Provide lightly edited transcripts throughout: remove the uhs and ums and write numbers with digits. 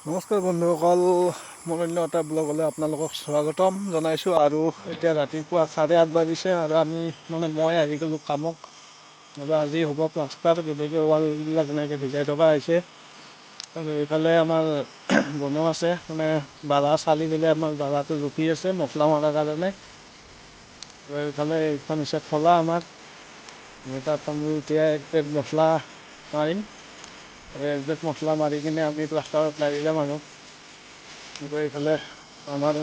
নমস্কাৰ বন্ধুসকল, মোৰ অন্য এটা ব্লগলৈ আপোনালোকক স্বাগতম জনাইছোঁ। আৰু এতিয়া ৰাতিপুৱা 8:30 বাজিছে আৰু মই আহি গ'লোঁ কামক। আৰু আজি হ'ব প্লাষ্টাৰ, গতিকে ৱালবিলাক এনেকৈ ভিজাই থকা হৈছে। আৰু এইফালে আমাৰ বনোৱা আছে, বাধা চালি পেলাই আমাৰ বাধাটো ৰখি আছে মছলা মৰাৰ কাৰণে। আৰু এইফালে এইখন হৈছে খলা আমাৰ, তাত আমি এতিয়া এক প্লেট মছলা মাৰিম। এক প্লেট মছলা মাৰি কিনে আমি প্লাষ্টাৰত লাগি যাম আৰু। এইফালে আমাৰ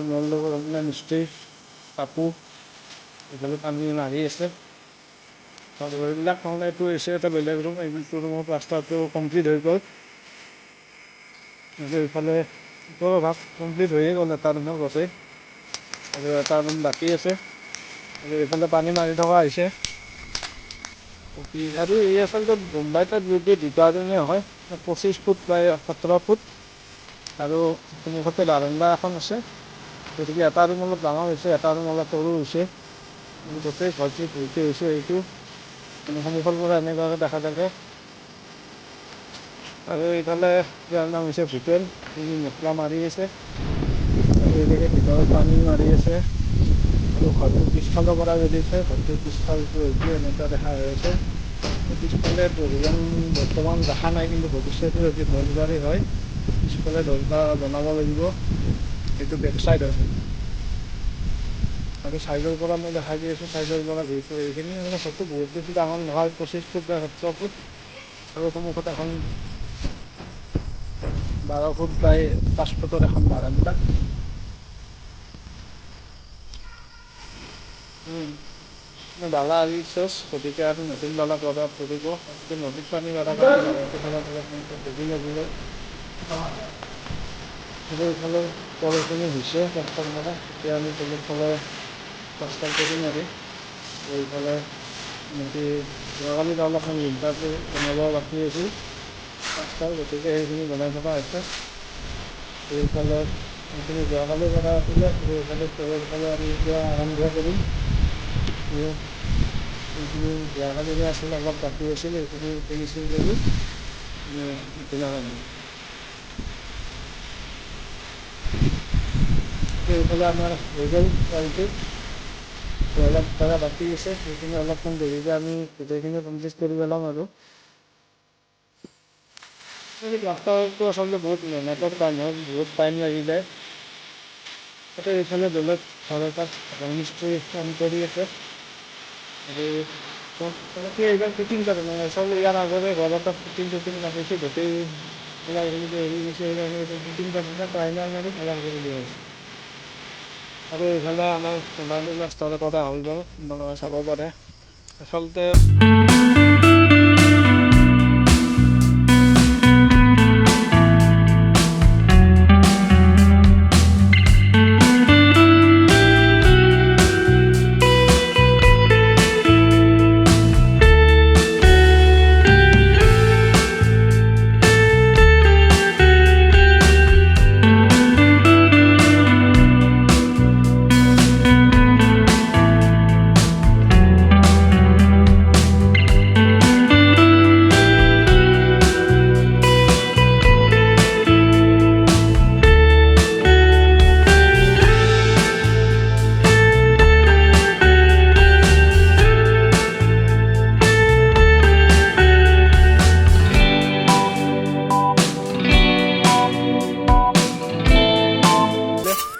মিস্ত্ৰী কাপোৰ এইফালে পানী মাৰি আছে। আৰু এইবিলাক নহ'লে এইটো হৈছে এটা বেলেগ ৰুম, এইটো ৰুমৰ প্লাষ্টাৰটো কমপ্লিট হৈ গ'ল। এইফালে ওপৰৰ ভাগ কমপ্লিট হৈয়ে গ'ল, এটা ৰুমৰ গোটেই। আৰু এটা ৰুম বাকী আছে। আৰু এইফালে পানী মাৰি থকা হৈছে। আৰু এই আচলতে বোম্বাই তাত যদি দুটা হয়, 25 ফুট বাই 17 ফুট। আৰু সন্মুখতে বাৰাণ্ডা এখন আছে, গতিকে এটা ৰুম অলপ ডাঙৰ হৈছে, এটা ৰুম অলপ সৰু হৈছে। গোটেই ঘৰটো ভৰ্তি হৈছে এইটো, সন্মুখৰ পৰা এনেকুৱাকৈ দেখা থাকে। আৰু এইফালে ইয়াৰ নাম হৈছে ভূপেন, মছলা মাৰি আছে। আৰু এইফালে ভিতৰত পানী মাৰি আছে। আৰু ঘৰটোৰ পিছফালৰ পৰা গৈছে, ঘৰটোৰ পিছফালটো এইটো এনেকুৱা দেখা হৈ আছে। পিছফালে দৰ্জাখন বৰ্তমান দেখা নাই, কিন্তু ভৱিষ্যতে যদি দৰজাৰী হয়, পিছফালে দৰ্জা বনাব লাগিব। এইটো বেক চাইড হয়। আৰু চাইডৰ পৰা মই দেখাই দি আছোঁ, চাইডৰ পৰা ঘূৰিছোঁ। এইখিনি ঘৰটো বহুত বেছি ডাঙৰ নহয়, 25 ফুট বা 17 ফুট। আৰু সন্মুখত এখন 12 ফুট বাই 5 ফুটৰ এখন বাৰাণ্ডা। বালা আজি চেছ, গতিকে আৰু নতুন বালা লগাব ধৰিব। নদীত পানী ডুবি লাগিব। এইফালে তলখিনি হৈছে প্লাষ্টাৰ কৰা, এতিয়া আমি তলৰ ফালে প্লাষ্টাৰ কৰিম আৰু। এইফালে যোৱাকালি অলপমান লিণ্টাৰটো বনাব বাকী আছিল প্লাষ্টাৰ, গতিকে সেইখিনি বনাই থকা হৈছে। এইফালে এইখিনি যোৱাকালি কৰা আছিলে, এইফালে তলৰফালে আমি এতিয়া আৰম্ভ কৰিম। এইখিনি যোৱাকালি আছিলে, অলপ বাকী আছিল, এইখিনি ফিনিচিং কৰি এইফালে আমাৰ হৈ গ'ল ৱালটো। অলপ কৰা বাকী আছে, সেইখিনি অলপমান দেৰিকৈ আমি গোটেইখিনি কমপ্লিট কৰি পেলাম আৰু। প্লাষ্টাৰটো আচলতে বহুত মেহনতৰ কাম হয়, বহুত টাইম লাগি যায়। এইফালে বেলেগ ঘৰ এটাত মিস্ত্ৰী কাম কৰি আছে। আৰু এইবাৰ ফিটিং কৰা নাই, আচলতে ইয়াৰ আগতে ঘৰ এটাত ফিটিং লাগিছে, গোটেই আৰু এইফালে আমাৰ প্লাষ্টাৰ কৰা হৈ গ'ল, চাব পাৰে। আচলতে